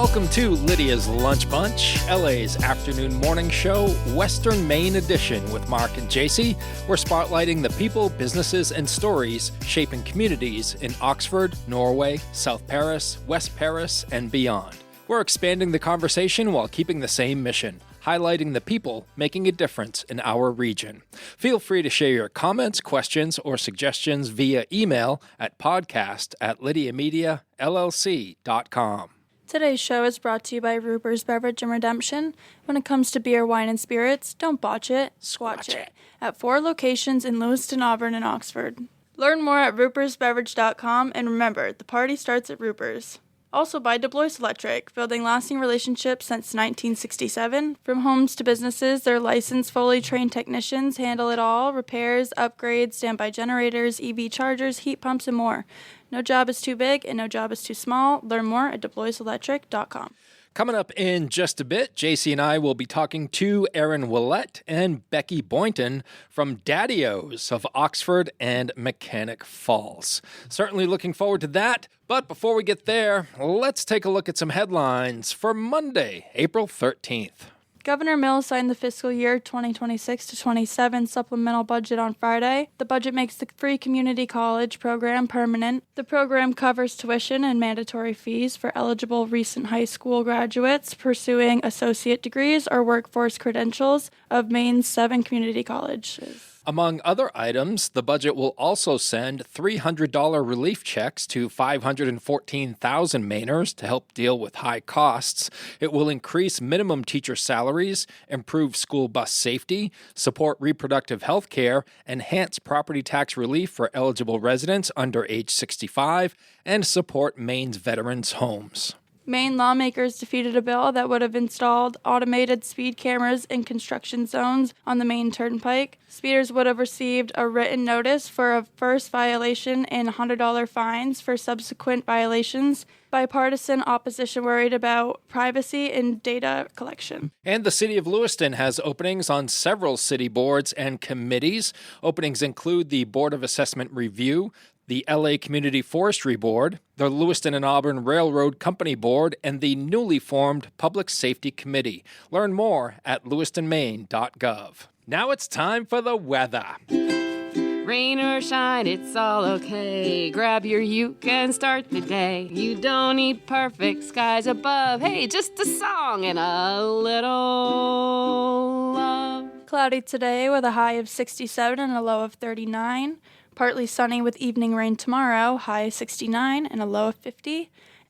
Welcome to Lydia's Lunch Bunch, LA's afternoon morning show, Western Maine edition with Mark and Jacey. We're spotlighting the people, businesses, and stories shaping communities in Oxford, Norway, South Paris, West Paris, and beyond. We're expanding the conversation while keeping the same mission, highlighting the people making a difference in our region. Feel free to share your comments, questions, or suggestions via email at podcast@lydiamediallc.com. Today's show is brought to you by Ruper's Beverage and Redemption. When it comes to beer, wine, and spirits, don't botch it, squatch it. At 4 locations in Lewiston, Auburn, and Oxford. Learn more at rupersbeverage.com, and remember, the party starts at Ruper's. Also by DeBlois Electric, building lasting relationships since 1967. From homes to businesses, their licensed, fully trained technicians handle it all: repairs, upgrades, standby generators, EV chargers, heat pumps, and more. No job is too big and no job is too small. Learn more at DeBloiselectric.com. Coming up in just a bit, Jacey and I will be talking to Aaron Ouellette and Becki Boynton from Daddy-O's of Oxford and Mechanic Falls. Certainly looking forward to that, but before we get there, let's take a look at some headlines for Monday, April 13th. Governor Mills signed the fiscal year 2026 to 27 supplemental budget on Friday. The budget makes the free community college program permanent. The program covers tuition and mandatory fees for eligible recent high school graduates pursuing associate degrees or workforce credentials of Maine's 7 community colleges. Among other items, the budget will also send $300 relief checks to 514,000 Mainers to help deal with high costs. It will increase minimum teacher salaries, improve school bus safety, support reproductive health care, enhance property tax relief for eligible residents under age 65, and support Maine's veterans' homes. Maine lawmakers defeated a bill that would have installed automated speed cameras in construction zones on the Maine Turnpike. Speeders would have received a written notice for a first violation and $100 fines for subsequent violations. Bipartisan opposition worried about privacy and data collection. And the city of Lewiston has openings on several city boards and committees. Openings include the Board of Assessment Review, the LA Community Forestry Board, the Lewiston and Auburn Railroad Company Board, and the newly formed Public Safety Committee. Learn more at lewistonmaine.gov. Now it's time for the weather. Rain or shine, it's all okay. Grab your uke and start the day. You don't need perfect skies above. Hey, just a song and a little love. Cloudy today with a high of 67 and a low of 39. Partly sunny with evening rain tomorrow, high 69 and a low of 50.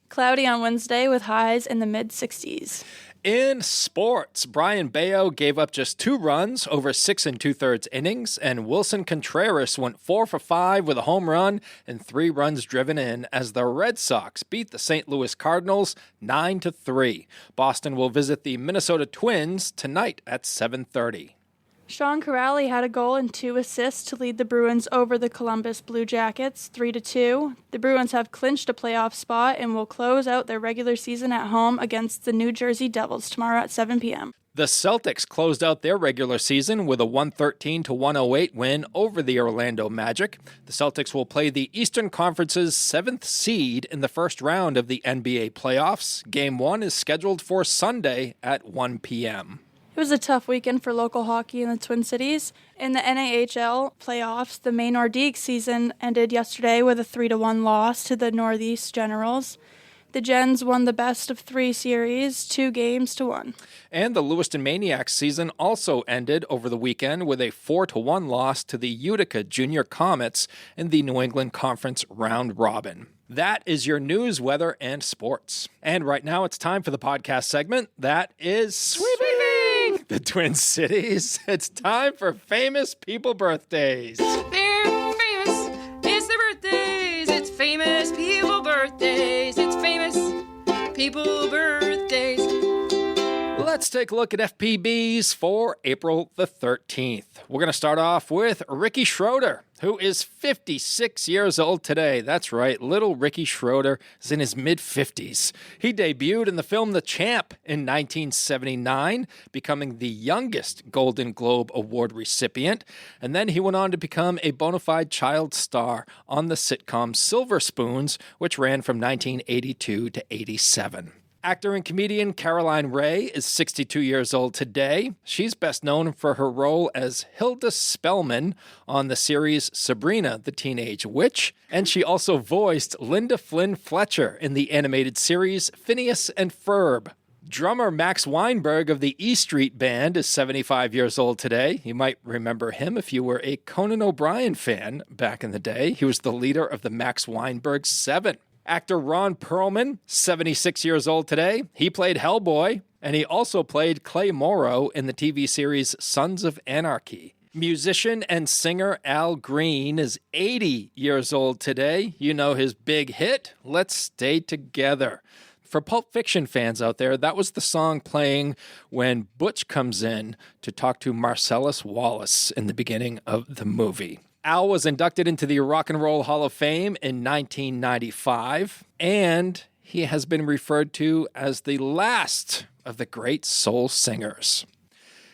Cloudy on Wednesday with highs in the mid-60s. In sports, Brian Bayo gave up just 2 runs over 6 2/3 innings, and Wilson Contreras went 4 for 5 with a home run and 3 runs driven in as the Red Sox beat the St. Louis Cardinals 9-3. Boston will visit the Minnesota Twins tonight at 7:30. Sean Corrali had a goal and 2 assists to lead the Bruins over the Columbus Blue Jackets 3-2. The Bruins have clinched a playoff spot and will close out their regular season at home against the New Jersey Devils tomorrow at 7 p.m. The Celtics closed out their regular season with a 113-108 win over the Orlando Magic. The Celtics will play the Eastern Conference's 7th seed in the first round of the NBA playoffs. Game 1 is scheduled for Sunday at 1 p.m. It was a tough weekend for local hockey in the Twin Cities. In the NAHL playoffs, the Maine Nordique season ended yesterday with a 3-1 loss to the Northeast Generals. The Gens won the best of 3 series, 2-1. And the Lewiston Maniacs season also ended over the weekend with a 4-1 loss to the Utica Junior Comets in the New England Conference Round Robin. That is your news, weather, and sports. And right now it's time for the podcast segment that is Sweeping the Twin Cities. It's time for famous people birthdays. They're famous. It's their birthdays. It's famous people birthdays. It's famous people birthdays. Let's take a look at FPBs for April the 13th. We're going to start off with Ricky Schroeder, who is 56 years old today. That's right, little Ricky Schroeder is in his mid-50s. He debuted in the film The Champ in 1979, becoming the youngest Golden Globe Award recipient. And then he went on to become a bona fide child star on the sitcom Silver Spoons, which ran from 1982 to 87. Actor and comedian Caroline Rhea is 62 years old today. She's best known for her role as Hilda Spellman on the series Sabrina, the Teenage Witch, and she also voiced Linda Flynn Fletcher in the animated series Phineas and Ferb. Drummer Max Weinberg of the E Street Band is 75 years old today. You might remember him if you were a Conan O'Brien fan back in the day. He was the leader of the Max Weinberg 7. Actor Ron Perlman, 76 years old today. He played Hellboy, and he also played Clay Morrow in the TV series Sons of Anarchy. Musician and singer Al Green is 80 years old today. You know his big hit, Let's Stay Together. For Pulp Fiction fans out there, that was the song playing when Butch comes in to talk to Marcellus Wallace in the beginning of the movie. Al was inducted into the Rock and Roll Hall of Fame in 1995, and he has been referred to as the last of the great soul singers.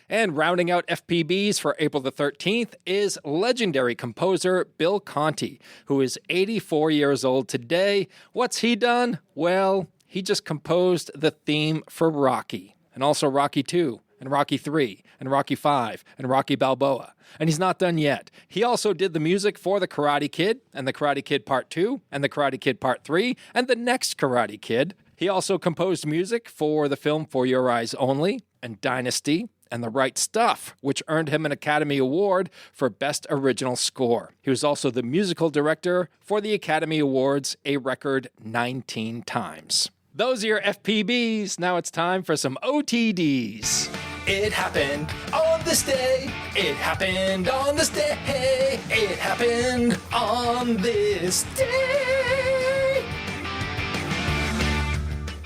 And rounding out FPBs for April the 13th is legendary composer Bill Conti, who is 84 years old today. What's he done? Well, he just composed the theme for Rocky, and also Rocky II, and Rocky III, and Rocky V, and Rocky Balboa. And he's not done yet. He also did the music for The Karate Kid, and The Karate Kid Part 2, and The Karate Kid Part 3, and The Next Karate Kid. He also composed music for the film For Your Eyes Only, and Dynasty, and The Right Stuff, which earned him an Academy Award for Best Original Score. He was also the musical director for the Academy Awards a record 19 times. Those are your FPBs. Now it's time for some OTDs. It happened on this day. It happened on this day. It happened on this day.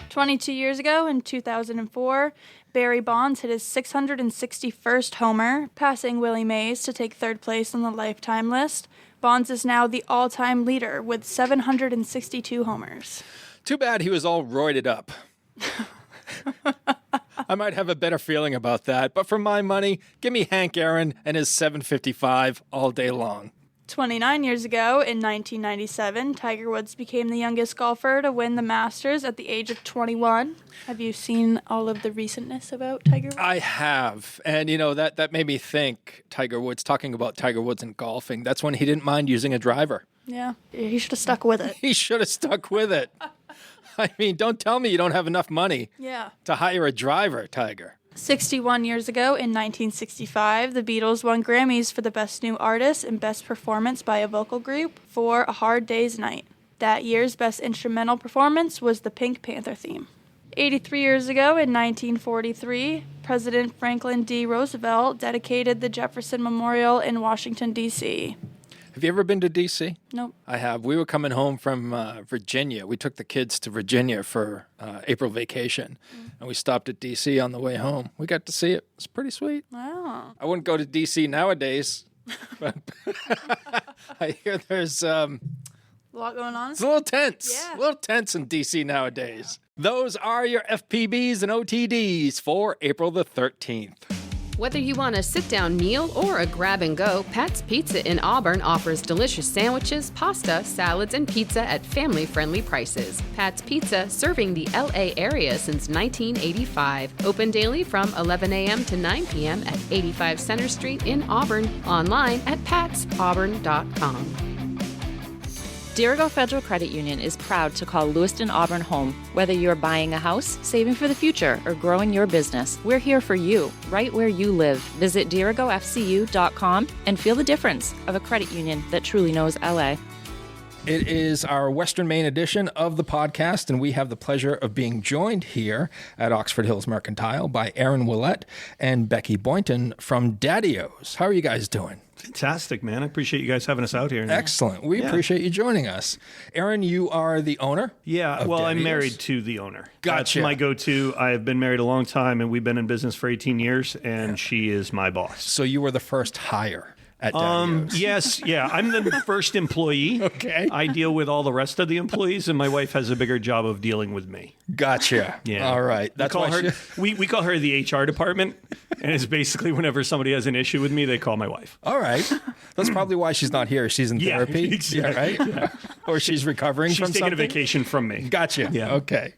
22 years ago, in 2004, Barry Bonds hit his 661st homer, passing Willie Mays to take third place on the lifetime list. Bonds is now the all-time leader with 762 homers. Too bad he was all roided up. I might have a better feeling about that, but for my money, give me Hank Aaron and his 755 all day long. 29 years ago, in 1997, Tiger Woods became the youngest golfer to win the Masters at the age of 21. Have you seen all of the recentness about Tiger Woods? I have, and you know, that made me think Tiger Woods, talking about Tiger Woods and golfing, that's when he didn't mind using a driver. Yeah, he should have stuck with it. He should have stuck with it. I mean, don't tell me you don't have enough money to hire a driver, Tiger. 61 years ago, in 1965, the Beatles won Grammys for the Best New Artist and Best Performance by a Vocal Group for A Hard Day's Night. That year's Best Instrumental Performance was the Pink Panther theme. 83 years ago, in 1943, President Franklin D. Roosevelt dedicated the Jefferson Memorial in Washington, D.C. Have you ever been to D.C.? Nope. I have. We were coming home from Virginia. We took the kids to Virginia for April vacation, and we stopped at D.C. on the way home. We got to see it. It's pretty sweet. Wow. I wouldn't go to D.C. nowadays, but I hear there's a lot going on. It's a little tense. Yeah. A little tense in D.C. nowadays. Those are your FPBs and OTDs for April the 13th. Whether you want a sit-down meal or a grab-and-go, Pat's Pizza in Auburn offers delicious sandwiches, pasta, salads, and pizza at family-friendly prices. Pat's Pizza, serving the L.A. area since 1985. Open daily from 11 a.m. to 9 p.m. at 85 Center Street in Auburn. Online at patsauburn.com. Dirigo Federal Credit Union is proud to call Lewiston Auburn home. Whether you're buying a house, saving for the future, or growing your business, we're here for you, right where you live. Visit dirigofcu.com and feel the difference of a credit union that truly knows LA. It is our Western Maine edition of the podcast, and we have the pleasure of being joined here at Oxford Hills Mercantile by Aaron Ouellette and Becki Boynton from Daddy-O's. How are you guys doing? Fantastic, man. I appreciate you guys having us out here. Excellent. We appreciate you joining us. Aaron, you are the owner? Yeah, well, Daddy-O's? I'm married to the owner. Gotcha. That's my go-to. I have been married a long time, and we've been in business for 18 years, and she is my boss. So you were the first hire. at Daddy-O's? Yes. Yeah. I'm the first employee. Okay. I deal with all the rest of the employees, and my wife has a bigger job of dealing with me. Gotcha. Yeah. All right. That's why we call her the HR department, and it's basically whenever somebody has an issue with me, they call my wife. All right. That's probably why she's not here. She's in therapy. Exactly. Yeah, right? Yeah. Or she's recovering from something. She's taking a vacation from me. Gotcha. Yeah. Okay.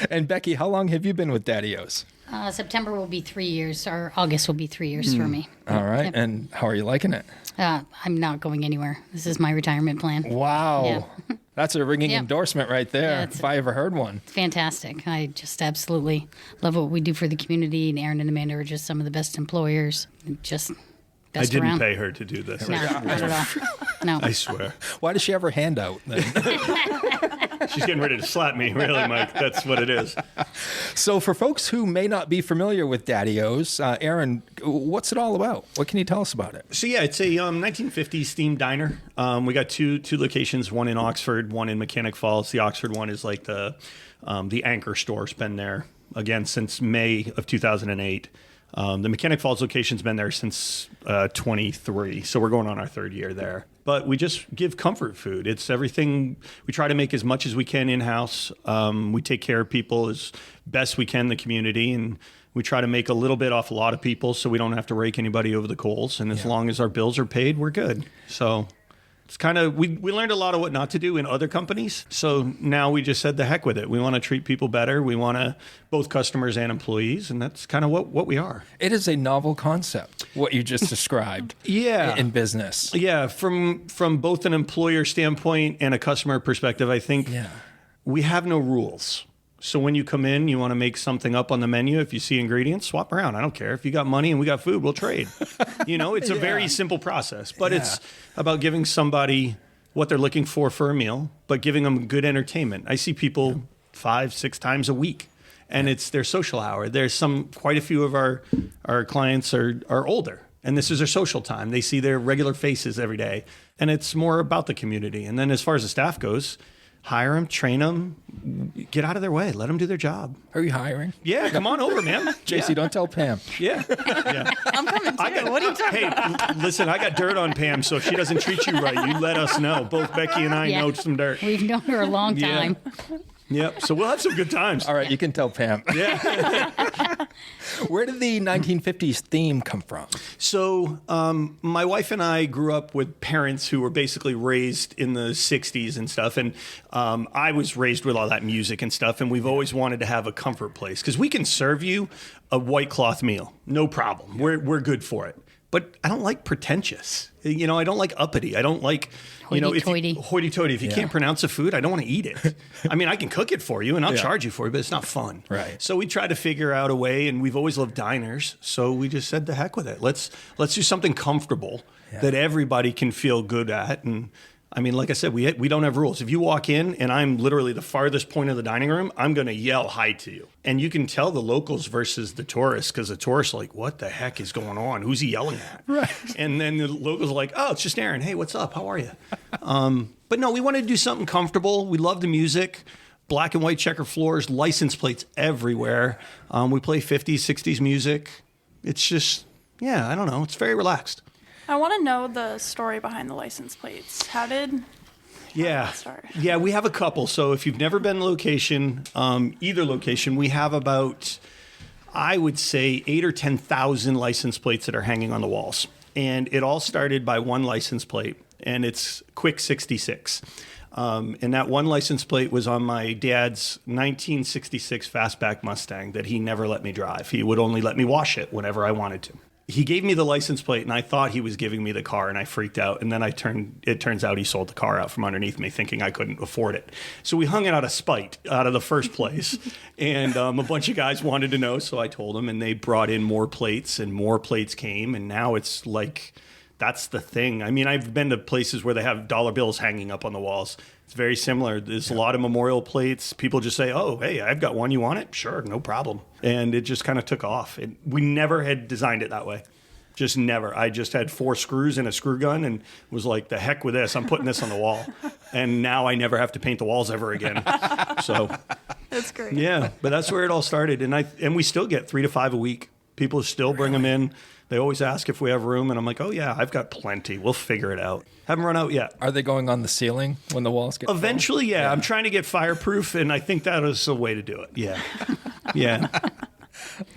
And Becki, how long have you been with Daddy-O's? September will be 3 years, or August will be 3 years for me. All right. Yep. And how are you liking it? I'm not going anywhere. This is my retirement plan. Wow. Yeah. That's a ringing Yep. endorsement right there, Yeah, if I ever heard one. Fantastic. I just absolutely love what we do for the community, and Aaron and Amanda are just some of the best employers. Just I best didn't around. pay her to do this. No, not at all. No. I swear. Why does she have her hand out then? She's getting ready to slap me, really, Mike. That's what it is. So for folks who may not be familiar with Daddy-O's, Aaron, what's it all about? What can you tell us about it? So yeah, it's a 1950s themed diner. We got two locations, one in Oxford, one in Mechanic Falls. The Oxford one is like the anchor store. It's been there again since May of 2008. The Mechanic Falls location's been there since 23, so we're going on our third year there. But we just give comfort food. It's everything. We try to make as much as we can in-house. We take care of people as best we can in the community, and we try to make a little bit off a lot of people so we don't have to rake anybody over the coals. And as long as our bills are paid, we're good. So it's kind of, we learned a lot of what not to do in other companies. So now we just said the heck with it. We want to treat people better. We want to, both customers and employees. And that's kind of what we are. It is a novel concept, what you just described. Yeah. In business. Yeah. From both an employer standpoint and a customer perspective, I think we have no rules. So when you come in, you want to make something up on the menu. If you see ingredients, swap around. I don't care. If you got money and we got food, we'll trade. It's a very simple process, but it's about giving somebody what they're looking for a meal, but giving them good entertainment. I see people 5-6 times a week, and it's their social hour. There's quite a few of our clients are older, and this is their social time. They see their regular faces every day, and it's more about the community. And then as far as the staff goes, hire them, train them, get out of their way, let them do their job. Are you hiring? Yeah, come on over, man. Jacey, don't tell Pam. Yeah. I'm coming too. What are you talking about? Hey, listen, I got dirt on Pam, so if she doesn't treat you right, you let us know. Both Becki and I know some dirt. We've known her a long time. Yep. So we'll have some good times. All right, you can tell Pam. Yeah. Where did the 1950s theme come from? So my wife and I grew up with parents who were basically raised in the 60s and stuff. And I was raised with all that music and stuff. And we've always wanted to have a comfort place because we can serve you a white cloth meal. No problem. We're good for it. But I don't like pretentious. I don't like uppity. I don't like, hoity-toity. If you can't pronounce a food, I don't want to eat it. I mean, I can cook it for you and I'll charge you for it, but it's not fun. Right. So we try to figure out a way, and we've always loved diners. So we just said, the heck with it. Let's do something comfortable that everybody can feel good at. And I mean, like I said, we don't have rules. If you walk in and I'm literally the farthest point of the dining room, I'm going to yell hi to you. And you can tell the locals versus the tourists, because the tourists are like, what the heck is going on? Who's he yelling at? Right. And then the locals are like, oh, it's just Aaron. Hey, what's up? How are you? But no, we wanted to do something comfortable. We love the music. Black and white checker floors, license plates everywhere. We play 50s, 60s music. It's just, I don't know. It's very relaxed. I want to know the story behind the license plates. How did that start? Yeah, we have a couple. So if you've never been location, either location, we have about, I would say, 8,000 or 10,000 license plates that are hanging on the walls. And it all started by one license plate, and it's Quick 66. And that one license plate was on my dad's 1966 Fastback Mustang that he never let me drive. He would only let me wash it whenever I wanted to. He gave me the license plate, and I thought he was giving me the car, and I freaked out. And then it turns out he sold the car out from underneath me, thinking I couldn't afford it. So we hung it out of spite, out of the first place. And a bunch of guys wanted to know, so I told them, and they brought in more plates, and more plates came. And now it's like, that's the thing. I mean, I've been to places where they have dollar bills hanging up on the walls. It's very similar. There's a lot of memorial plates. People just say, oh, hey, I've got one. You want it? Sure, no problem. And it just kind of took off. We never had designed it that way. Just never. I just had 4 screws and a screw gun and was like, the heck with this. I'm putting this on the wall. And now I never have to paint the walls ever again. So That's great. yeah, but that's where it all started. And we still get 3 to 5 a week. People still bring them in. They always ask if we have room, and I'm like, oh, yeah, I've got plenty. We'll figure it out. Haven't run out yet. Are they going on the ceiling when the walls get Eventually, yeah. I'm trying to get fireproof, and I think that is the way to do it. Yeah. Yeah.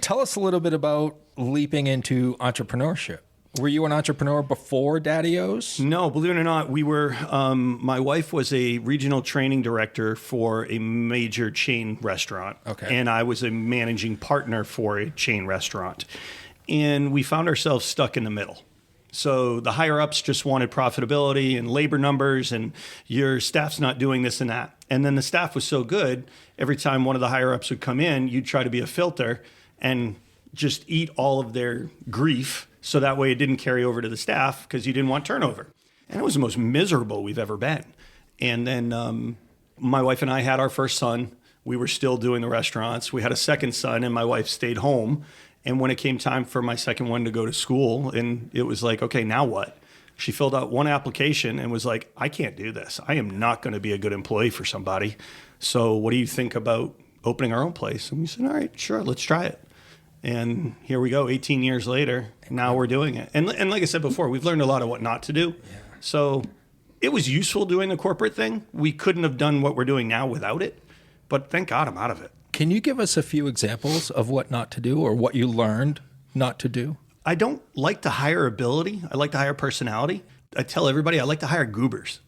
Tell us a little bit about leaping into entrepreneurship. Were you an entrepreneur before Daddy-O's? No, believe it or not, we were. My wife was a regional training director for a major chain restaurant. Okay. And I was a managing partner for a chain restaurant. And we found ourselves stuck in the middle. So the higher ups just wanted profitability and labor numbers, and your staff's not doing this and that. And then the staff was so good, every time one of the higher ups would come in, you'd try to be a filter and just eat all of their grief, so that way it didn't carry over to the staff because you didn't want turnover. And it was the most miserable we've ever been. And then my wife and I had our first son. We were still doing the restaurants. We had a second son, and my wife stayed home. And when it came time for my second one to go to school, and it was like, okay, now what? She filled out one application and was like, I can't do this. I am not going to be a good employee for somebody. So what do you think about opening our own place? And we said, all right, sure, let's try it. And here we go, 18 years later, now we're doing it. And like I said before, we've learned a lot of what not to do. Yeah. So it was useful doing the corporate thing. We couldn't have done what we're doing now without it. But thank God I'm out of it. Can you give us a few examples of what not to do or what you learned not to do? I don't like to hire ability. I like to hire personality. I tell everybody I like to hire goobers.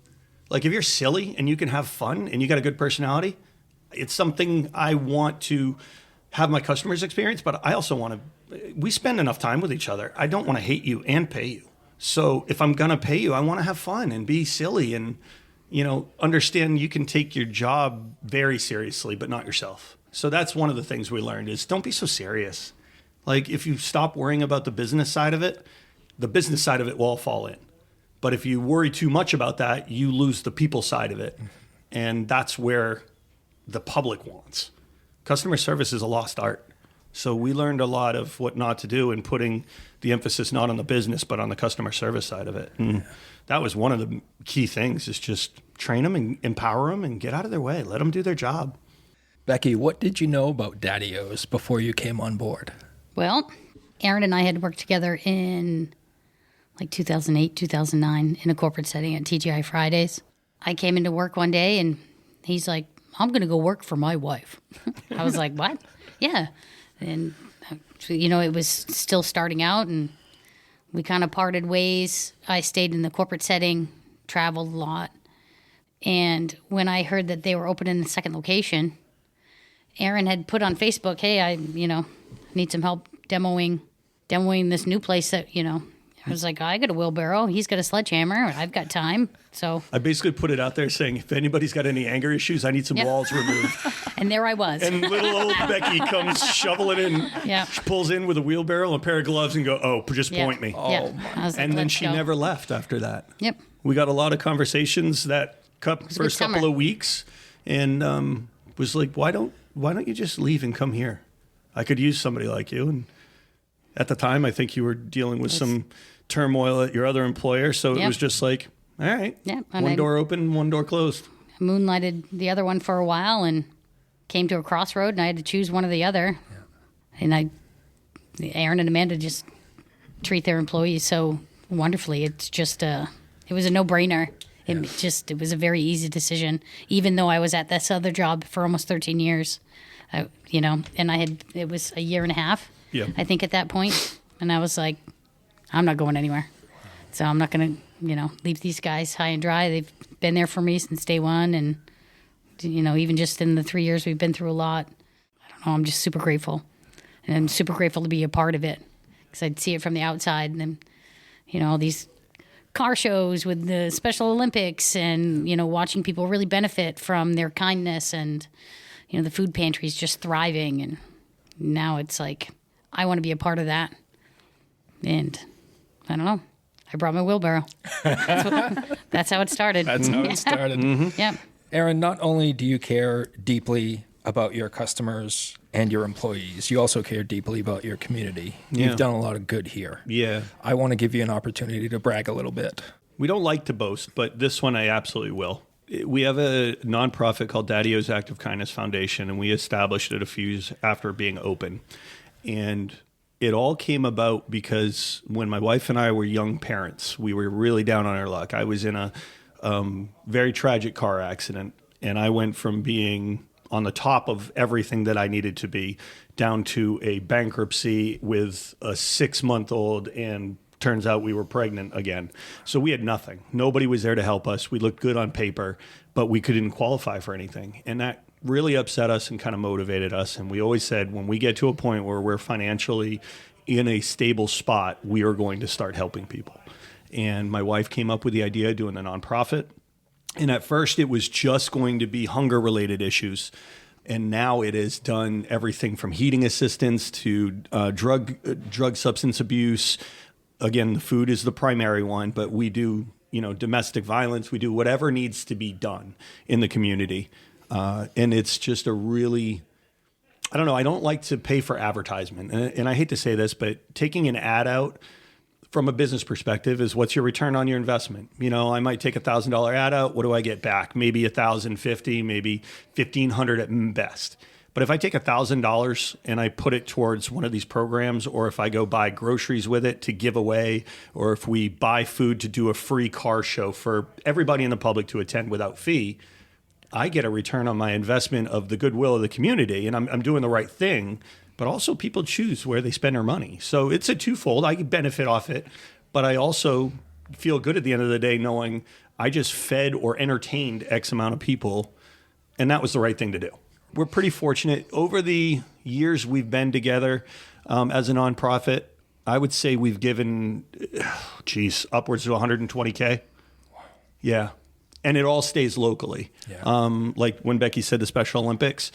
Like if you're silly and you can have fun and you got a good personality, it's something I want to have my customers experience, but I also want to, we spend enough time with each other. I don't want to hate you and pay you. So if I'm going to pay you, I want to have fun and be silly and, understand you can take your job very seriously, but not yourself. So that's one of the things we learned is don't be so serious. Like if you stop worrying about the business side of it, the business side of it will all fall in. But if you worry too much about that, you lose the people side of it. And that's where the public wants. Customer service is a lost art. So we learned a lot of what not to do and putting the emphasis not on the business, but on the customer service side of it. And that was one of the key things is just train them and empower them and get out of their way. Let them do their job. Becki, what did you know about Daddy-O's before you came on board? Well, Aaron and I had worked together in like 2008, 2009 in a corporate setting at TGI Fridays. I came into work one day and he's like, I'm going to go work for my wife. I was like, what? Yeah. And, it was still starting out and we kind of parted ways. I stayed in the corporate setting, traveled a lot. And when I heard that they were opening the second location, Aaron had put on Facebook, hey, I need some help demoing this new place that, I was like, I got a wheelbarrow. He's got a sledgehammer. I've got time. So I basically put it out there saying, if anybody's got any anger issues, I need some walls removed. And there I was. And little old Becki comes shoveling in. Yeah. She pulls in with a wheelbarrow and a pair of gloves and go, just point me. Yeah. I was like, and then let's she go. never left after that. Yep. We got a lot of conversations that first couple summer. of weeks and was like, why don't you just leave and come here? I could use somebody like you. And at the time, I think you were dealing with some turmoil at your other employer. So it was just like, all right, one door open, one door closed. I moonlighted the other one for a while and came to a crossroad and I had to choose one or the other. Yeah. And Aaron and Amanda just treat their employees so wonderfully. It's just, it was a no-brainer. It was a very easy decision, even though I was at this other job for almost 13 years, and it was a year and a half, I think at that point. And I was like, I'm not going anywhere. So I'm not going to, leave these guys high and dry. They've been there for me since day one. And, even just in the 3 years, we've been through a lot. I don't know. I'm just super grateful. And I'm super grateful to be a part of it because I'd see it from the outside. And then, all these car shows with the Special Olympics and, watching people really benefit from their kindness and, the food pantries just thriving. And now it's like, I want to be a part of that. And I don't know. I brought my wheelbarrow. That's how it started. That's how it started. Mm-hmm. Yeah. Aaron, not only do you care deeply about your customers and your employees, you also care deeply about your community. Yeah. You've done a lot of good here. Yeah. I want to give you an opportunity to brag a little bit. We don't like to boast, but this one I absolutely will. We have a nonprofit called Daddy-O's Act of Kindness Foundation, and we established it a few years after being open. And it all came about because when my wife and I were young parents, we were really down on our luck. I was in a very tragic car accident, and I went from being on the top of everything that I needed to be down to a bankruptcy with a 6-month-old, and turns out we were pregnant again. So we had nothing. Nobody was there to help us. We looked good on paper, but we couldn't qualify for anything. And that really upset us and kind of motivated us. And we always said, when we get to a point where we're financially in a stable spot, we are going to start helping people. And my wife came up with the idea of doing a nonprofit. And at first it was just going to be hunger-related issues. And now it has done everything from heating assistance to drug substance abuse. Again, the food is the primary one, but we do, domestic violence. We do whatever needs to be done in the community. And it's just a really, I don't know, I don't like to pay for advertisement. And I hate to say this, but taking an ad out from a business perspective is, what's your return on your investment? I might take $1,000 ad out. What do I get back? Maybe $1,050, maybe $1,500 at best. But if I take $1,000 and I put it towards one of these programs, or if I go buy groceries with it to give away, or if we buy food to do a free car show for everybody in the public to attend without fee, I get a return on my investment of the goodwill of the community, and I'm doing the right thing. But also people choose where they spend their money. So it's a twofold. I benefit off it, but I also feel good at the end of the day knowing I just fed or entertained X amount of people, and that was the right thing to do. We're pretty fortunate. Over the years we've been together as a nonprofit, I would say we've given, upwards to $120K. Wow. Yeah. And it all stays locally. Yeah. Like when Becki said the Special Olympics,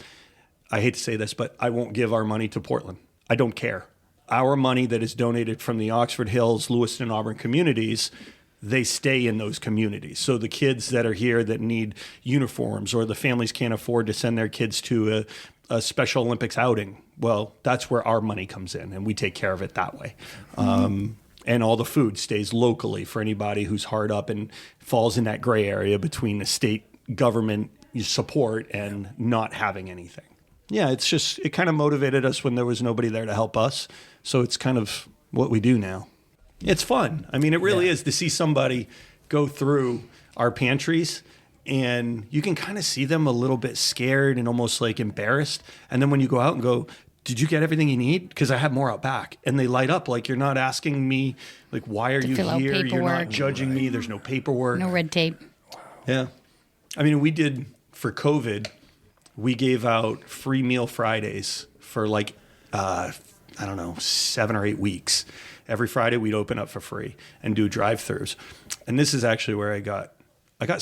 I hate to say this, but I won't give our money to Portland. I don't care. Our money that is donated from the Oxford Hills, Lewiston, Auburn communities, they stay in those communities. So the kids that are here that need uniforms, or the families can't afford to send their kids to a Special Olympics outing, well, that's where our money comes in, and we take care of it that way. And all the food stays locally for anybody who's hard up and falls in that gray area between the state government support and not having anything. Yeah, it kind of motivated us when there was nobody there to help us. So it's kind of what we do now. It's fun. I mean, it really is to see somebody go through our pantries, and you can kind of see them a little bit scared and almost like embarrassed. And then when you go out and go, did you get everything you need? Because I have more out back. And they light up like, you're not asking me, like, why are you here? You're not judging me. There's no paperwork. No red tape. Yeah. I mean, we did, for COVID, we gave out free meal Fridays for 7 or 8 weeks. Every Friday we'd open up for free and do drive-thrus. And this is actually where I got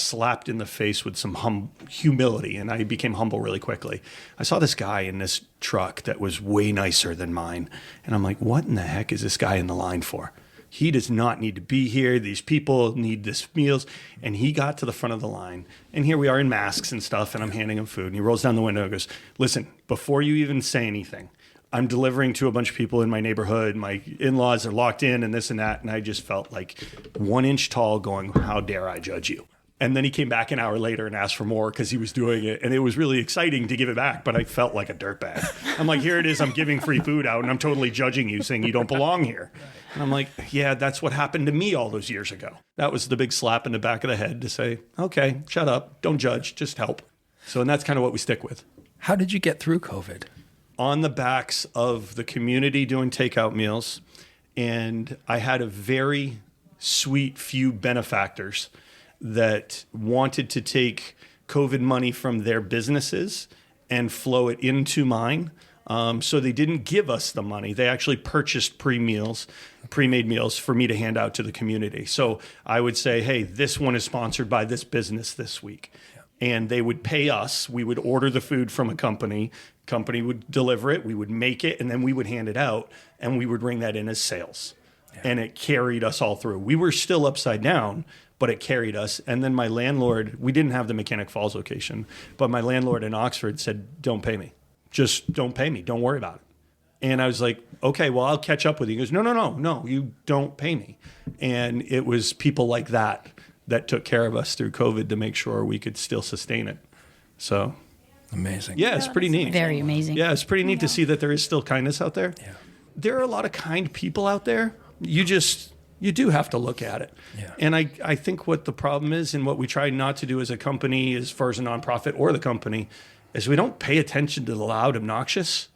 slapped in the face with some humility, and I became humble really quickly. I saw this guy in this truck that was way nicer than mine. And I'm like, what in the heck is this guy in the line for? He does not need to be here. These people need this meals. And he got to the front of the line. And here we are in masks and stuff, and I'm handing him food. And he rolls down the window and goes, listen, before you even say anything, I'm delivering to a bunch of people in my neighborhood. My in-laws are locked in and this and that. And I just felt like 1 inch tall going, how dare I judge you? And then he came back an hour later and asked for more because he was doing it. And it was really exciting to give it back, but I felt like a dirtbag. I'm like, here it is. I'm giving free food out and I'm totally judging you, saying you don't belong here. And I'm like, yeah, that's what happened to me all those years ago. That was the big slap in the back of the head to say, okay, shut up. Don't judge. Just help. So, and that's kind of what we stick with. How did you get through COVID? On the backs of the community doing takeout meals. And I had a very sweet few benefactors that wanted to take COVID money from their businesses and flow it into mine. So they didn't give us the money. They actually purchased pre-made meals for me to hand out to the community. So I would say, hey, this one is sponsored by this business this week. And they would pay us. We would order the food from a company. Company would deliver it. We would make it, and then we would hand it out, and we would bring that in as sales. Yeah. And it carried us all through. We were still upside down, but it carried us. And then my landlord, we didn't have the Mechanic Falls location, but my landlord in Oxford said, don't pay me. Just don't pay me. Don't worry about it. And I was like, okay, well, I'll catch up with you. He goes, no, you don't pay me. And it was people like that took care of us through COVID to make sure we could still sustain it. So amazing. Yeah, it's pretty neat. Very amazing. Yeah, it's pretty neat to see that there is still kindness out there. Yeah. there are a lot of kind people out there. You do have to look at it. Yeah. And I think what the problem is, and what we try not to do as a company, as far as a nonprofit or the company, is we don't pay attention to the loud, obnoxious.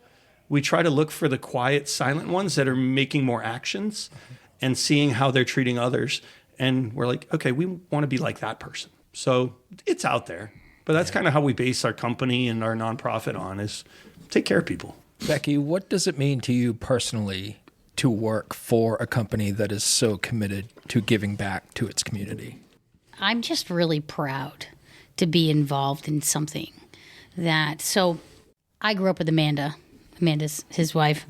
We try to look for the quiet, silent ones that are making more actions and seeing how they're treating others. And we're like, okay, we want to be like that person. So it's out there. But that's kind of how we base our company and our nonprofit on, is take care of people. Becki, what does it mean to you personally to work for a company that is so committed to giving back to its community? I'm just really proud to be involved in something so I grew up with Amanda. Amanda's his wife,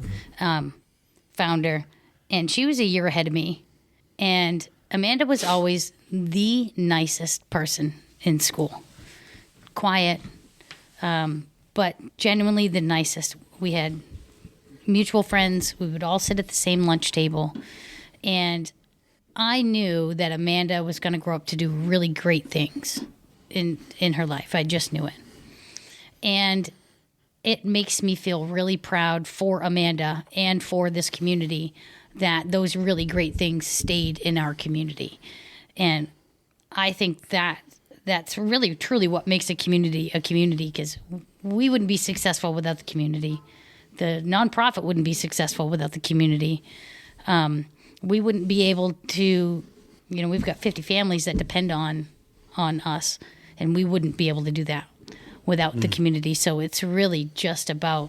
founder, and she was a year ahead of me. And Amanda was always the nicest person in school. Quiet, but genuinely the nicest. We had mutual friends. We would all sit at the same lunch table. And I knew that Amanda was going to grow up to do really great things in her life. I just knew it. And it makes me feel really proud for Amanda and for this community that those really great things stayed in our community. And I think that's really, truly what makes a community, because we wouldn't be successful without the community. The nonprofit wouldn't be successful without the community. We wouldn't be able to, we've got 50 families that depend on us, and we wouldn't be able to do that without the community. So it's really just about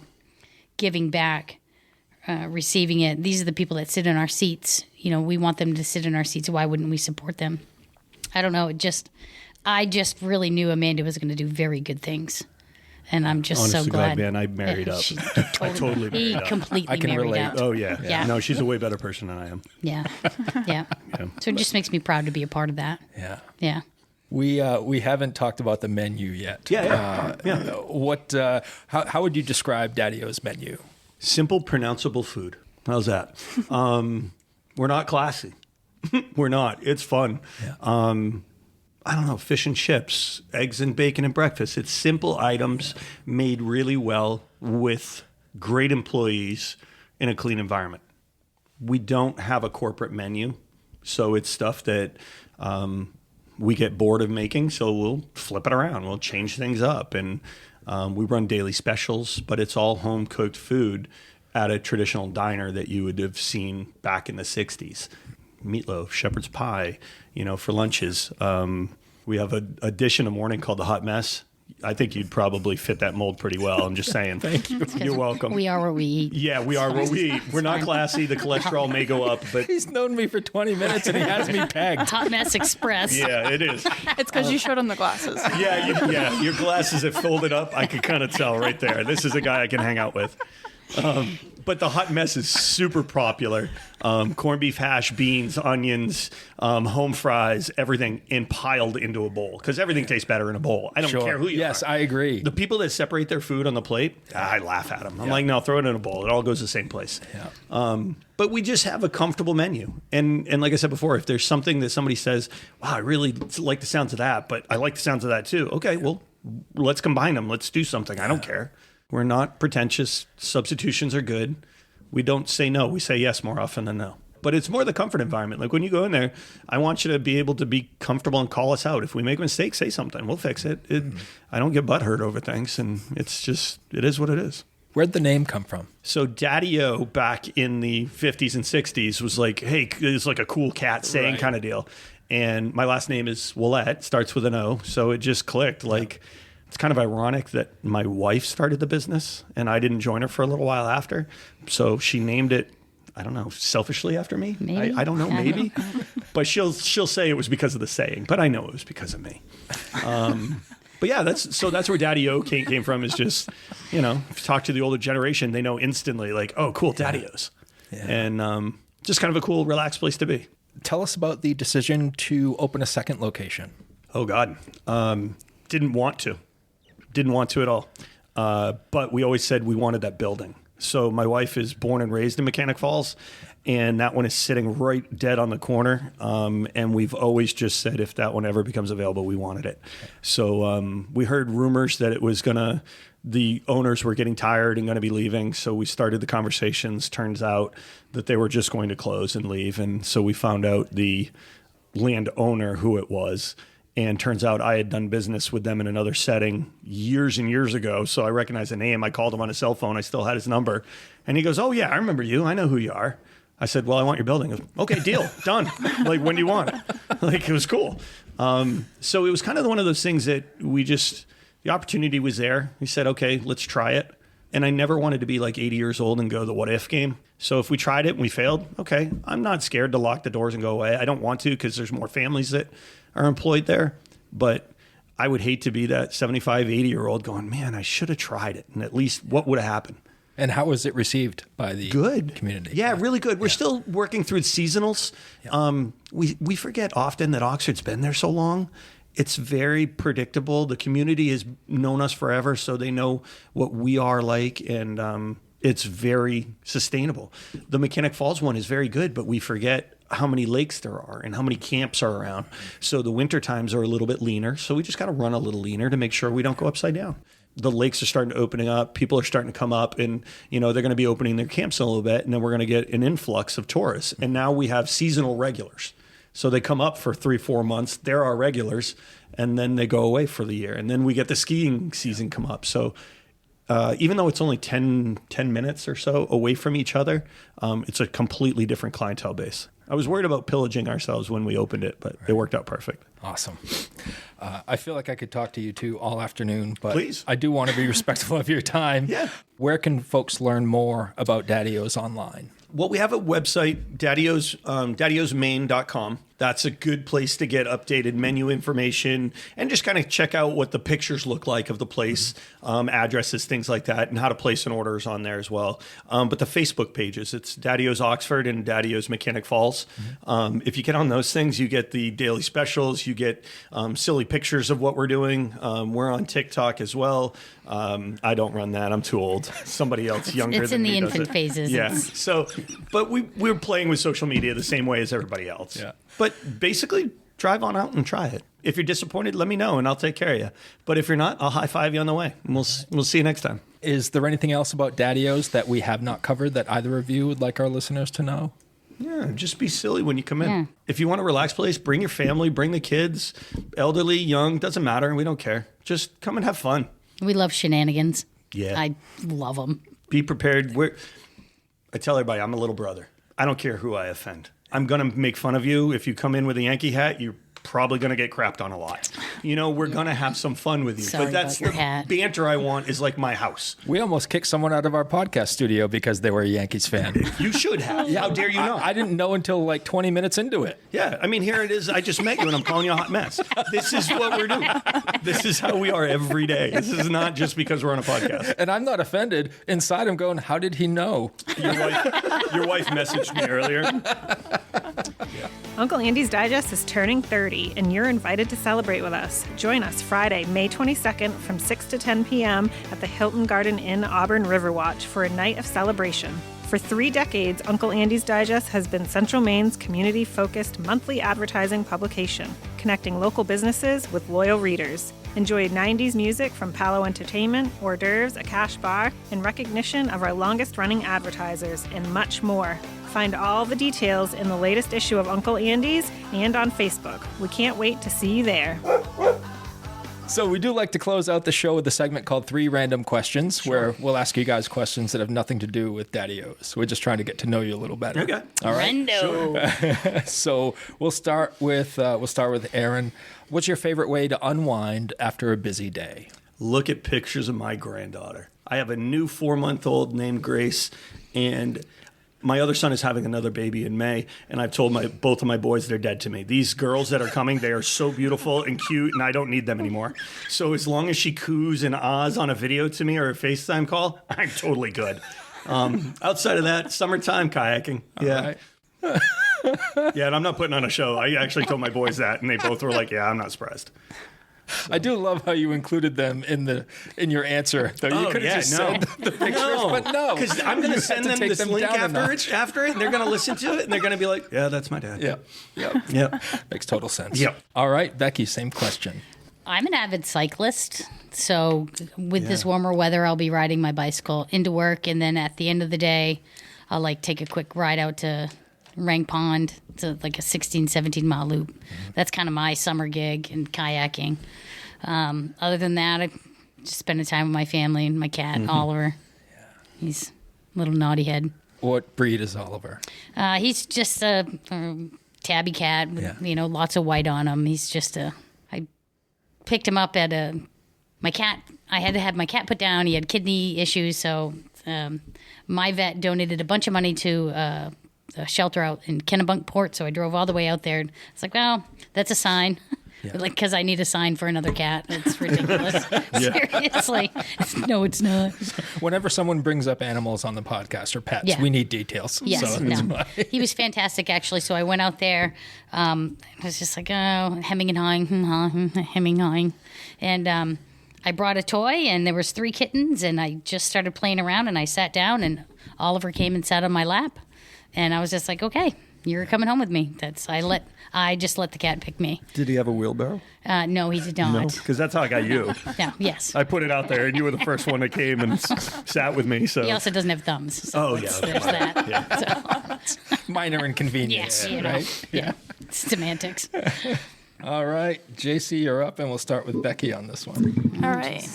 giving back, receiving it. These are the people that sit in our seats. We want them to sit in our seats. Why wouldn't we support them? I don't know. I just really knew Amanda was going to do very good things. And I'm just Honestly, so glad. man, I married up. I totally married up. Completely I can married relate. up. Oh, yeah. Yeah. No, she's a way better person than I am. Yeah. Yeah. So it just makes me proud to be a part of that. Yeah. Yeah. We haven't talked about the menu yet. Yeah. What? How would you describe Daddy-O's menu? Simple, pronounceable food. How's that? We're not classy. We're not. It's fun. Yeah. I don't know, fish and chips, eggs and bacon and breakfast. It's simple items made really well with great employees in a clean environment. We don't have a corporate menu, so it's stuff that we get bored of making, so we'll flip it around. We'll change things up, and we run daily specials, but it's all home-cooked food at a traditional diner that you would have seen back in the 60s. Meatloaf, shepherd's pie, for lunches. We have a dish in the morning called the hot mess. I think you'd probably fit that mold pretty well. I'm just saying. Thank you. You're welcome. We are what we eat. Yeah, we are what we eat. We're not classy. The cholesterol may go up, but He's known me for 20 minutes and he has me pegged. Hot Mess Express. yeah, it is. It's because you showed him the glasses. Yeah, your glasses have folded up. I could kind of tell right there. This is a guy I can hang out with. But the hot mess is super popular. Corned beef hash, beans, onions, home fries, everything piled into a bowl, because everything tastes better in a bowl. I don't care who you are. Yes, I agree. The people that separate their food on the plate, I laugh at them. I'm like, no, throw it in a bowl. It all goes the same place. Yeah. But we just have a comfortable menu. And like I said before, if there's something that somebody says, wow, I really like the sounds of that, but I like the sounds of that too. Okay, well, let's combine them. Let's do something. I don't care. We're not pretentious. Substitutions are good. We don't say no. We say yes more often than no. But it's more the comfort environment. Like when you go in there, I want you to be able to be comfortable and call us out. If we make a mistake, say something. We'll fix it. I don't get butthurt over things. And it is what it is. Where'd the name come from? So Daddy-O back in the 50s and 60s was like, hey, it's like a cool cat saying kind of deal. And my last name is Ouellette, starts with an O. So it just clicked. Like, it's kind of ironic that my wife started the business and I didn't join her for a little while after. So she named it, I don't know, selfishly after me. Maybe. I don't know, maybe. But she'll say it was because of the saying, but I know it was because of me. But yeah, that's where Daddy-O came from, is just, if you talk to the older generation, they know instantly, like, oh, cool, Daddy-O's. Yeah. And just kind of a cool, relaxed place to be. Tell us about the decision to open a second location. Oh, God. Didn't want to at all. But we always said we wanted that building. So my wife is born and raised in Mechanic Falls, and that one is sitting right dead on the corner. And we've always just said if that one ever becomes available, we wanted it. So we heard rumors that it was the owners were getting tired and going to be leaving. So we started the conversations. Turns out that they were just going to close and leave. And so we found out the landowner who it was. And turns out I had done business with them in another setting years and years ago. So I recognized the name. I called him on his cell phone. I still had his number. And he goes, "Oh, yeah, I remember you. I know who you are." I said, "Well, I want your building." He goes, "Okay, deal. Done. Like, when do you want it?" Like, it was cool. So it was kind of one of those things that the opportunity was there. He said, "Okay, let's try it." And I never wanted to be like 80 years old and go the what if game. So if we tried it and we failed, okay, I'm not scared to lock the doors and go away. I don't want to because there's more families that are employed there. But I would hate to be that 75, 80-year-old going, "Man, I should have tried it. And at least what would have happened?" And how was it received by the community? Yeah, really good. We're still working through seasonals. Yeah. We forget often that Oxford's been there so long. It's very predictable. The community has known us forever, so they know what we are like, and it's very sustainable. The Mechanic Falls one is very good, but we forget how many lakes there are and how many camps are around. So the winter times are a little bit leaner. So we just got to run a little leaner to make sure we don't go upside down. The lakes are starting to open up. People are starting to come up, and they're going to be opening their camps in a little bit, and then we're going to get an influx of tourists. And now we have seasonal regulars. So they come up for 3-4 months. They're our regulars, and then they go away for the year. And then we get the skiing season come up. So even though it's only 10 minutes or so away from each other, it's a completely different clientele base. I was worried about pillaging ourselves when we opened it, but it worked out perfect. Awesome. I feel like I could talk to you two all afternoon, but Please. I do want to be respectful of your time. Yeah. Where can folks learn more about Daddy-O's online? Well, we have a website, daddyosmain.com. That's a good place to get updated menu information and just kind of check out what the pictures look like of the place, addresses, things like that, and how to place an orders on there as well. But the Facebook pages, it's Daddy-O's Oxford and Daddy-O's Mechanic Falls. If you get on those things, you get the daily specials, you get silly pictures of what we're doing. We're on TikTok as well. I don't run that. I'm too old. Somebody else younger It's than in me the does infant it. phases. Yeah. It's- So, but we're playing with social media the same way as everybody else. Yeah. But basically, drive on out and try it. If you're disappointed, let me know and I'll take care of you. But if you're not, I'll high five you on the way. And we'll see you next time. Is there anything else about Daddy-O's that we have not covered that either of you would like our listeners to know? Yeah, just be silly when you come in. Yeah. If you want a relaxed place, bring your family, bring the kids, elderly, young, doesn't matter. We don't care. Just come and have fun. We love shenanigans. Yeah. I love them. Be prepared. I tell everybody, I'm a little brother. I don't care who I offend. I'm going to make fun of you. If you come in with a Yankee hat, you're probably going to get crapped on a lot. We're going to have some fun with you. Sorry but that's about your the hat. banter I want is like my house. We almost kicked someone out of our podcast studio because they were a Yankees fan. You should have. How dare you not? I didn't know until like 20 minutes into it. Yeah, I mean, here it is. I just met you and I'm calling you a hot mess. This is what we're doing. This is how we are every day. This is not just because we're on a podcast. And I'm not offended. Inside, I'm going, how did he know? Your wife messaged me earlier. Uncle Andy's Digest is turning 30, and you're invited to celebrate with us. Join us Friday, May 22nd from 6 to 10 p.m. at the Hilton Garden Inn Auburn Riverwatch for a night of celebration. For 3 decades, Uncle Andy's Digest has been Central Maine's community-focused monthly advertising publication, connecting local businesses with loyal readers. Enjoy 90s music from Palo Entertainment, hors d'oeuvres, a cash bar, in recognition of our longest-running advertisers, and much more. Find all the details in the latest issue of Uncle Andy's and on Facebook. We can't wait to see you there. So we do like to close out the show with a segment called 3 Random Questions, where we'll ask you guys questions that have nothing to do with Daddy-O's. We're just trying to get to know you a little better. Okay. All right. Rendo. So we'll start with Aaron. What's your favorite way to unwind after a busy day? Look at pictures of my granddaughter. I have a new 4-month-old named Grace, and my other son is having another baby in May, and I've told both of my boys they're dead to me. These girls that are coming, they are so beautiful and cute, and I don't need them anymore. So as long as she coos and ahs on a video to me or a FaceTime call, I'm totally good. Outside of that, summertime kayaking. Yeah. All right. Yeah, and I'm not putting on a show. I actually told my boys that, and they both were like, yeah, I'm not surprised. I do love how you included them in your answer. Though you could have just said the pictures, but no, because I'm going to send them this link after it, and they're going to listen to it, and they're going to be like, "Yeah, that's my dad." Yeah. Makes total sense. Yep. All right, Becki, same question. I'm an avid cyclist, so with this warmer weather, I'll be riding my bicycle into work, and then at the end of the day, I'll take a quick ride out to Rang Pond. It's like a 16, 17-mile loop. That's kind of my summer gig, and kayaking. Other than that, I just spend time with my family and my cat, Oliver. Yeah. He's a little naughty head. What breed is Oliver? He's just a tabby cat with, lots of white on him. He's just I picked him up at my cat. I had to have my cat put down. He had kidney issues, so my vet donated a bunch of money to a shelter out in Kennebunkport, so I drove all the way out there. It's like, well, that's a sign. Yeah. Because I need a sign for another cat. It's ridiculous. Seriously. No, it's not. Whenever someone brings up animals on the podcast or pets, we need details. Yes, So he was fantastic, actually. So I went out there. I was just like, hemming and hawing. And I brought a toy, and there was 3 kittens, and I just started playing around, and I sat down, and Oliver came and sat on my lap. And I was just like, okay, you're coming home with me. I just let the cat pick me. Did he have a wheelbarrow? No, he did not. No, because that's how I got you. No, yes. I put it out there, and you were the first one that came and sat with me. So he also doesn't have thumbs. So there's that. Yeah. So. Minor inconvenience. Yes, right? Yeah. Semantics. All right, Jacey, you're up, and we'll start with Becki on this one. All right.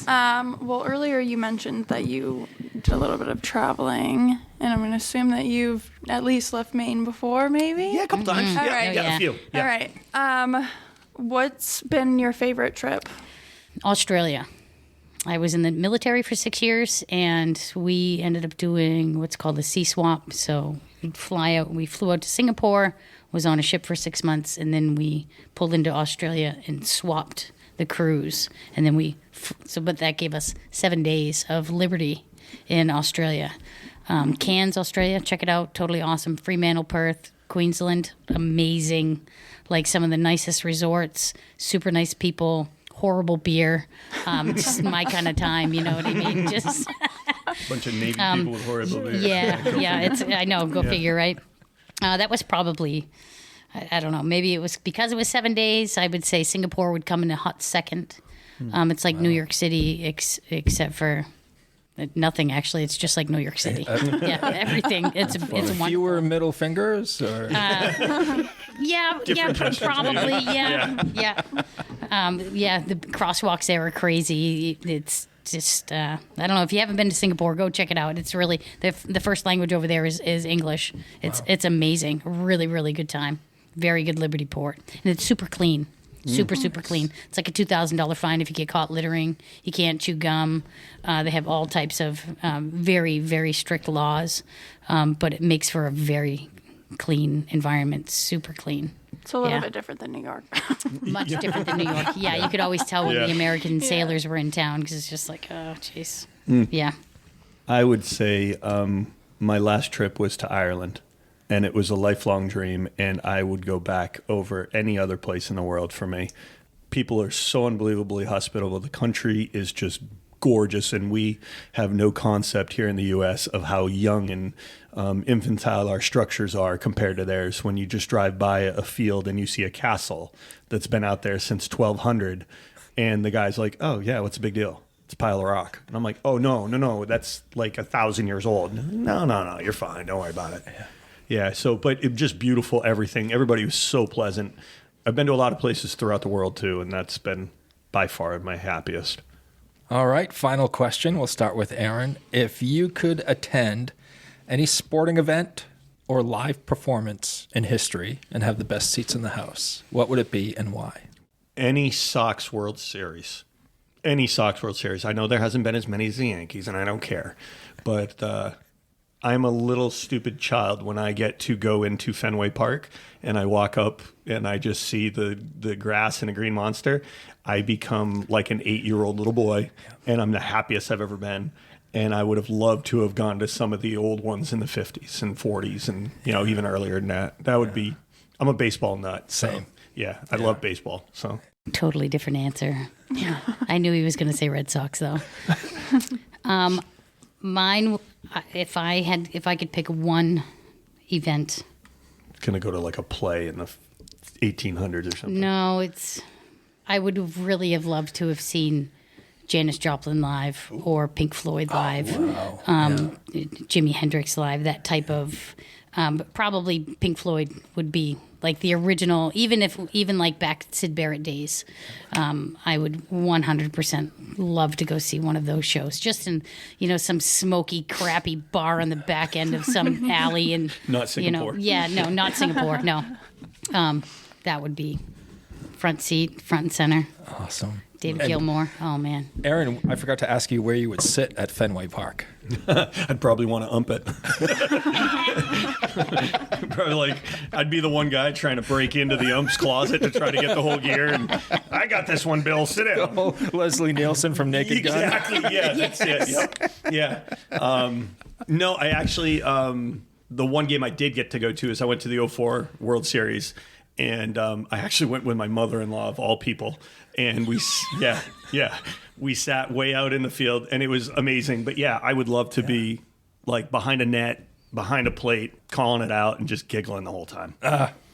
Well, earlier you mentioned that you did a little bit of traveling, and I'm going to assume that you've at least left Maine before, maybe? Yeah, a couple times. All right. A few. Yeah. All right. What's been your favorite trip? Australia. I was in the military for 6 years, and we ended up doing what's called a sea swap. So we flew out to Singapore, was on a ship for 6 months, and then we pulled into Australia and swapped the cruise. And then but that gave us 7 days of liberty in Australia. Cairns, Australia, check it out. Totally awesome. Fremantle, Perth, Queensland, amazing. Like some of the nicest resorts, super nice people, horrible beer. Just my kind of time, you know what I mean? Just bunch of Navy people with horrible beer. Yeah. I know. Go figure, right? That was probably, I don't know, maybe it was because it was 7 days. I would say Singapore would come in a hot second. It's like New York City, except for nothing. Actually, it's just like New York City. Everything. It's wonderful. Fewer middle fingers, or probably. Yeah. The crosswalks there are crazy. It's just I don't know, if you haven't been to Singapore, go check it out. It's really the first language over there is English. It's amazing. Really, really good time. Very good Liberty Port, and it's super clean. Super clean. It's like a $2,000 fine if you get caught littering. You can't chew gum. They have all types of very, very strict laws, but it makes for a very clean environment. Super clean. It's a little bit different than New York. Much different than New York. Yeah, you could always tell when the American sailors were in town because it's just like, oh, jeez. Yeah. I would say my last trip was to Ireland, and it was a lifelong dream, and I would go back over any other place in the world for me. People are so unbelievably hospitable. The country is just gorgeous, and we have no concept here in the U.S. of how young and infantile our structures are compared to theirs. When you just drive by a field and you see a castle that's been out there since 1200, and the guy's like, oh, yeah, what's the big deal? It's a pile of rock. And I'm like, oh, no, that's like 1,000 years old. No, you're fine. Don't worry about it. Yeah, but it just beautiful, everything. Everybody was so pleasant. I've been to a lot of places throughout the world, too, and that's been by far my happiest. All right, final question. We'll start with Aaron. If you could attend any sporting event or live performance in history and have the best seats in the house, what would it be and why? Any Sox World Series. Any Sox World Series. I know there hasn't been as many as the Yankees, and I don't care. But I'm a little stupid child when I get to go into Fenway Park and I walk up and I just see the grass and a green monster. I become like an 8-year-old little boy, and I'm the happiest I've ever been. And I would have loved to have gone to some of the old ones in the 50s and 40s and, even earlier than that. That would be, I'm a baseball nut. Same. So, I love baseball. So Totally different answer. I knew he was going to say Red Sox, though. Mine, if I could pick one event. Gonna go to like a play in the 1800s or something. No, I would really have loved to have seen Janis Joplin live or Pink Floyd live, Jimi Hendrix live, that type of. But probably Pink Floyd would be like the original, even like back Syd Barrett days. I would 100% love to go see one of those shows, just in some smoky, crappy bar on the back end of some alley, and not Singapore. Not Singapore. No, that would be front seat, front and center. Awesome. David Gilmour. Oh, man. Aaron, I forgot to ask you where you would sit at Fenway Park. I'd probably want to ump it. Probably I'd be the one guy trying to break into the ump's closet to try to get the whole gear. And I got this one, Bill. Sit down. Oh, Leslie Nielsen from Naked Gun. Exactly. Yeah, that's it. Yep. Yeah. No, I actually, the one game I did get to go to is I went to the 2004 World Series. And I actually went with my mother-in-law, of all people. And we sat way out in the field, and it was amazing. But yeah, I would love to be like behind a net, behind a plate, calling it out and just giggling the whole time.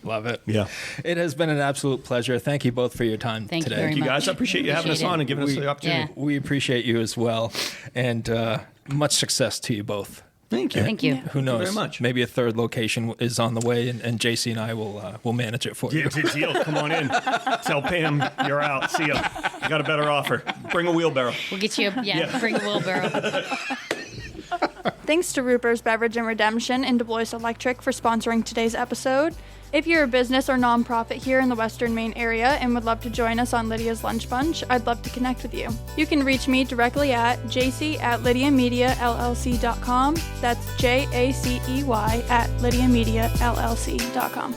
Love it. Yeah. It has been an absolute pleasure. Thank you both for your time Thank today. you very Thank you, much. guys. I appreciate you having us on and giving us the opportunity. Yeah. We appreciate you as well. And much success to you both. Thank you. Thank you. Who knows? very much. Maybe a third location is on the way, and Jacey and I will manage it for you. Yeah, good deal. Come on in. Tell Pam you're out. See ya. I got a better offer. Bring a wheelbarrow. We'll get you, bring a wheelbarrow. Thanks to Ruper's Beverage and Redemption and DeBlois Electric for sponsoring today's episode. If you're a business or nonprofit here in the Western Maine area and would love to join us on Lydia's Lunch Bunch, I'd love to connect with you. You can reach me directly at jacey@lydiamediallc.com. That's JACEY at lydiamediallc.com.